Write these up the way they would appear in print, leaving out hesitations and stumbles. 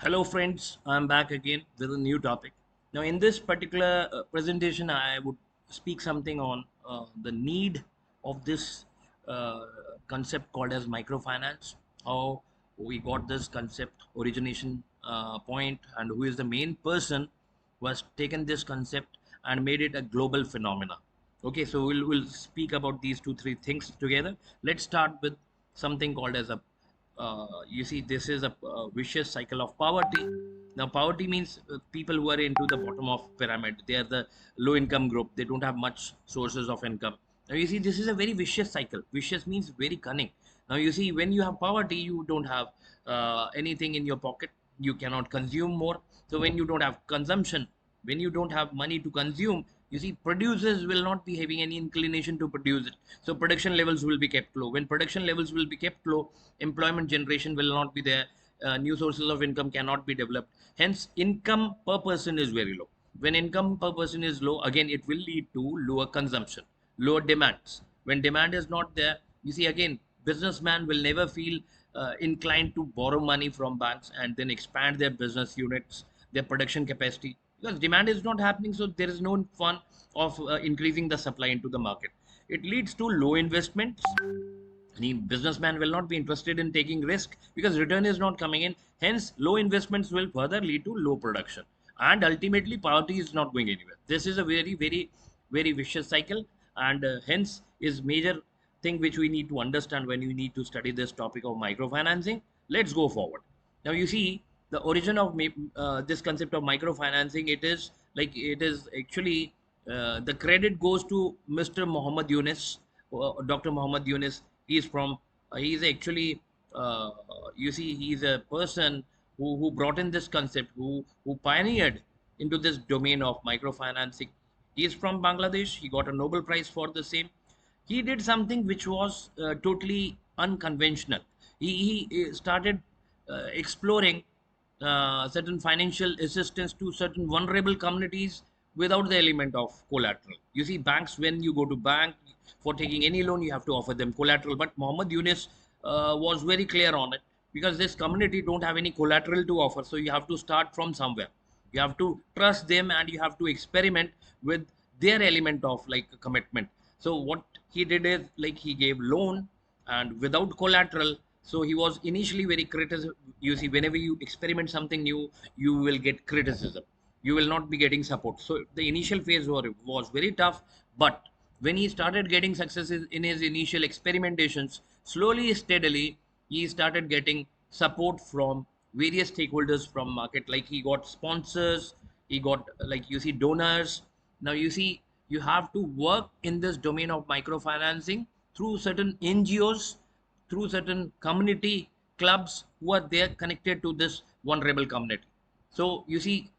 Hello, friends. I'm back again with a new topic. Now, in this particular presentation, I would speak something on the need of this uh, concept called as microfinance, how we got this concept origination point, and who is the main person who has taken this concept and made it a global phenomena. Okay, so we'll speak about these two, three things together. Let's start with something called as a you see this is a vicious cycle of poverty. Now poverty means people who are into the bottom of pyramid, they are the low income group, they don't have much sources of income. Now you see this is a very vicious cycle. Vicious means very cunning. Now you see when you have poverty, you don't have anything in your pocket, you cannot consume more. So when you don't have consumption, when you don't have money to consume, you see producers will not be having any inclination to produce it, so production levels will be kept low. When production levels will be kept low, employment generation will not be there, new sources of income cannot be developed, hence income per person is very low. When income per person is low, again it will lead to lower consumption, lower demands. When demand is not there, you see again businessman will never feel inclined to borrow money from banks and then expand their business units, their production capacity, because demand is not happening, so there is no fun of increasing the supply into the market. It leads to low investments. Any businessman will not be interested in taking risk because return is not coming in, hence low investments will further lead to low production, and ultimately poverty is not going anywhere. This is a very vicious cycle, and hence is major thing which we need to understand when you need to study this topic of microfinancing. Let's go forward. Now you see the origin of this concept of microfinancing. It is like it is actually the credit goes to Mr. Muhammad Yunus, Dr. Muhammad Yunus. He is from he is actually you see he is a person who brought in this concept, who pioneered into this domain of microfinancing. He is from Bangladesh. He got a Nobel Prize for the same. He did something which was totally unconventional. He started exploring certain financial assistance to certain vulnerable communities without the element of collateral. You see, banks, when you go to bank for taking any loan, you have to offer them collateral. But Mohammed Yunus was very clear on it, because this community don't have any collateral to offer. So you have to start from somewhere. You have to trust them and you have to experiment with their element of like commitment. So what he did is like he gave loan and without collateral. So he was initially very critical. You see, whenever you experiment something new, you will get criticism, you will not be getting support. So the initial phase was very tough, but when he started getting successes in his initial experimentations, slowly steadily he started getting support from various stakeholders from market. Like he got sponsors, he got, like you see, donors. Now you see, you have to work in this domain of microfinancing through certain NGOs, through certain community clubs who are there connected to this vulnerable community. So you see,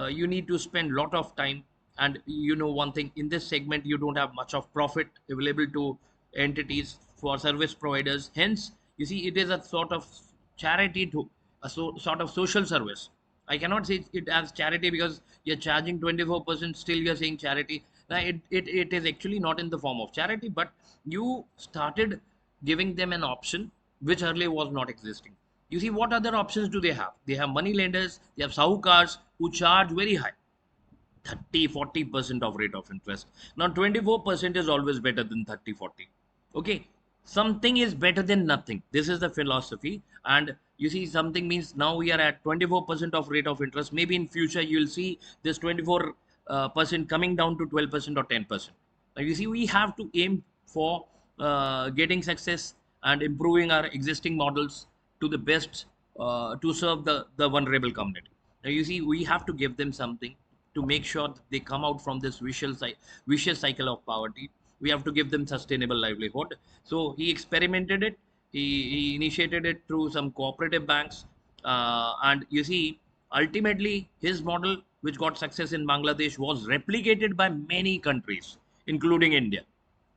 you need to spend a lot of time. And you know one thing, in this segment you don't have much of profit available to entities for service providers. Hence you see, it is a sort of charity to a sort of social service. I cannot say it as charity because you're charging 24%, still you're saying charity. Now it is actually not in the form of charity, but you started giving them an option which earlier was not existing. You see, what other options do they have? They have money lenders, they have sahukars who charge very high, 30-40% of rate of interest. Now 24% is always better than 30-40. Okay, something is better than nothing. This is the philosophy. And you see, something means now we are at 24% of rate of interest. Maybe in future you'll see this 24 percent coming down to 12% or 10%. Now you see, we have to aim for getting success and improving our existing models to the best, to serve the vulnerable community. Now you see, we have to give them something to make sure that they come out from this vicious cycle of poverty. We have to give them sustainable livelihood. So he experimented it. He initiated it through some cooperative banks, and you see, ultimately his model, which got success in Bangladesh, was replicated by many countries, including India.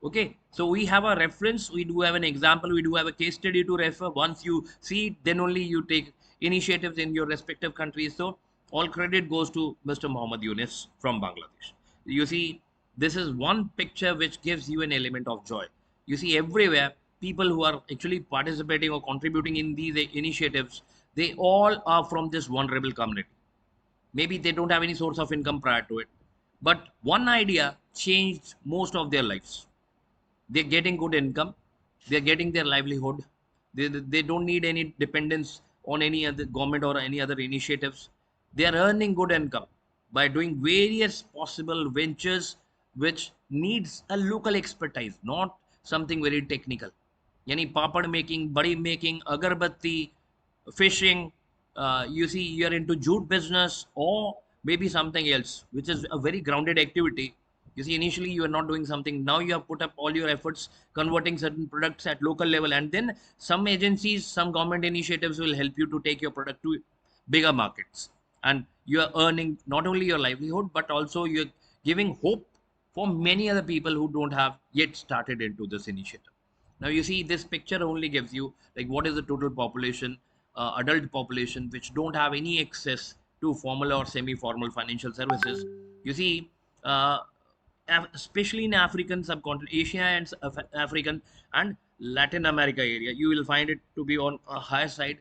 Okay, so we have a reference, we do have an example, we do have a case study to refer. Once you see it, then only you take initiatives in your respective countries. So all credit goes to Mr. Muhammad Yunus from Bangladesh. You see, this is one picture which gives you an element of joy. You see, everywhere people who are actually participating or contributing in these initiatives, They all are from this vulnerable community. Maybe they don't have any source of income prior to it, but one idea changed most of their lives. They're getting good income, they're getting their livelihood, they don't need any dependence on any other government or any other initiatives. They are earning good income by doing various possible ventures which needs a local expertise, not something very technical. Yani papad making, badi making, agarbatti, fishing, you see, you're into jute business or maybe something else, which is a very grounded activity. You see, initially you are not doing something. Now you have put up all your efforts converting certain products at local level, and then some agencies, some government initiatives will help you to take your product to bigger markets. And you are earning not only your livelihood, but also you're giving hope for many other people who don't have yet started into this initiative. Now you see, this picture only gives you like what is the total population, adult population, which don't have any access to formal or semi-formal financial services. You see, uh, especially in African subcontinent, Asia and African and Latin America area, you will find it to be on a higher side.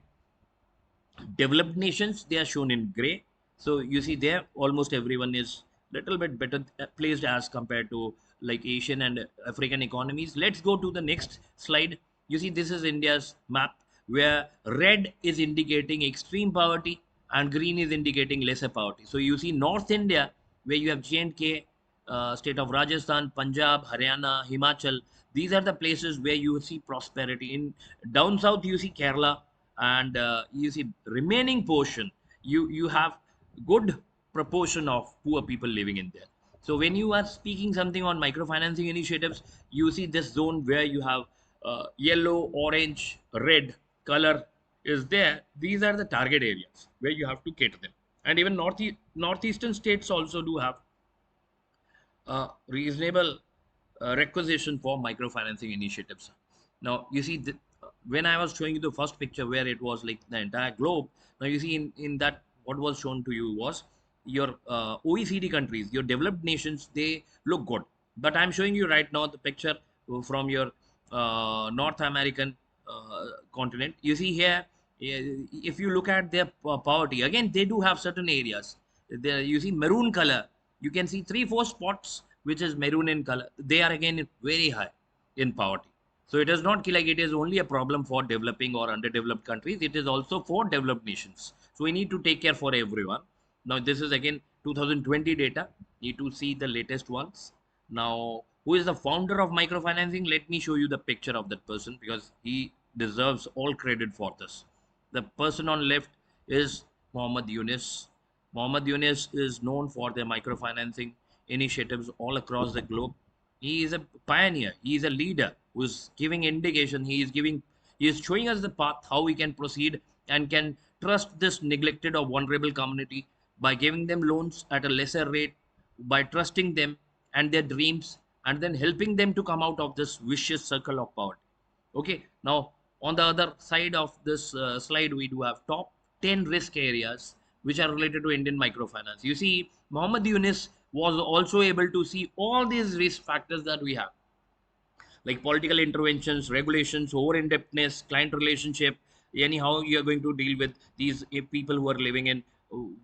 Developed nations, they are shown in gray. So you see there almost everyone is little bit better placed as compared to like Asian and African economies. Let's go to the next slide. You see, this is India's map, where red is indicating extreme poverty and green is indicating lesser poverty. So you see North India, where you have J&K, state of Rajasthan, Punjab, Haryana, Himachal. These are the places where you see prosperity. In down south you see Kerala, and you see remaining portion, you have good proportion of poor people living in there. So when you are speaking something on microfinancing initiatives, you see this zone where you have yellow, orange, red color is there. These are the target areas where you have to cater them. And even northeastern states also do have reasonable requisition for microfinancing initiatives. Now, you see, when I was showing you the first picture where it was like the entire globe, now you see in that what was shown to you was your OECD countries, your developed nations, they look good. But I'm showing you right now the picture from your North American continent. You see here, if you look at their poverty, again, they do have certain areas. There, you see maroon color, you can see 3 4 spots which is maroon in color. They are again very high in poverty. So it is not like it is only a problem for developing or underdeveloped countries, it is also for developed nations. So we need to take care for everyone. Now this is again 2020 data, need to see the latest ones. Now who is the founder of microfinancing? Let me show you the picture of that person, because he deserves all credit for this. The person on left is Mohammed Yunus. Mohammed Yunus is known for their microfinancing initiatives all across the globe. He is a pioneer. He is a leader who is giving indication. He is showing us the path how we can proceed and can trust this neglected or vulnerable community by giving them loans at a lesser rate, by trusting them and their dreams, and then helping them to come out of this vicious circle of poverty. Okay, now on the other side of this slide, we do have top 10 risk areas which are related to Indian microfinance. You see, Mohammed Yunus was also able to see all these risk factors that we have, like political interventions, regulations, over indebtedness, client relationship, anyhow you are going to deal with these people who are living in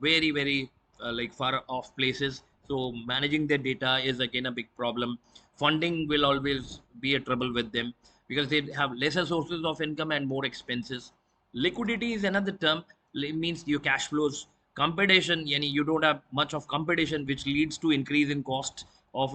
very like far off places. So managing their data is again a big problem. Funding will always be a trouble with them because they have lesser sources of income and more expenses. Liquidity is another term. It means your cash flows. Competition, yani you don't have much of competition, which leads to increase in cost of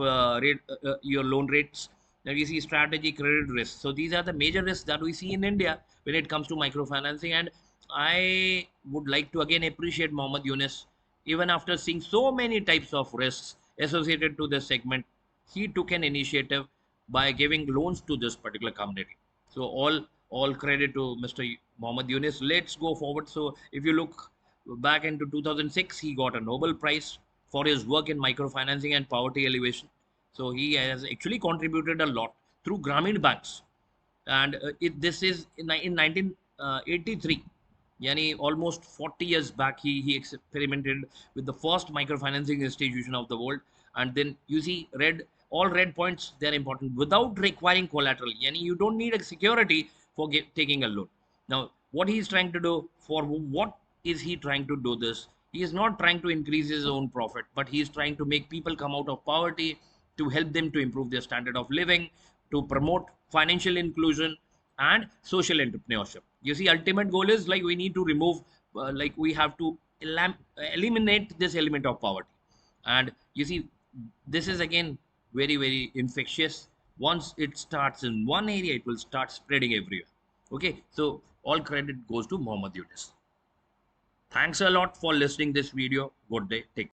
your loan rates. Now we see strategy, credit risk. So these are the major risks that we see in India when it comes to microfinancing. And I would like to again appreciate Mohammed Yunus. Even after seeing so many types of risks associated to this segment, he took an initiative by giving loans to this particular community. So all credit to Mr. Mohammed Yunus. Let's go forward. So if you look back into 2006, he got a Nobel Prize for his work in microfinancing and poverty elevation. So he has actually contributed a lot through Grameen banks. And this is in 1983, yani almost 40 years back, he experimented with the first microfinancing institution of the world. And then you see all red points, they're important, without requiring collateral, yani you don't need a security for taking a loan. Now what he is trying to do, for what is he trying to do this. He is not trying to increase his own profit, but he is trying to make people come out of poverty, to help them to improve their standard of living, to promote financial inclusion and social entrepreneurship. You see, ultimate goal is like we need to remove, like we have to eliminate this element of poverty. And you see, this is again very infectious. Once it starts in one area, it will start spreading everywhere. Okay, so all credit goes to Mohammed Yunus. Thanks a lot for listening this video. Good day. Take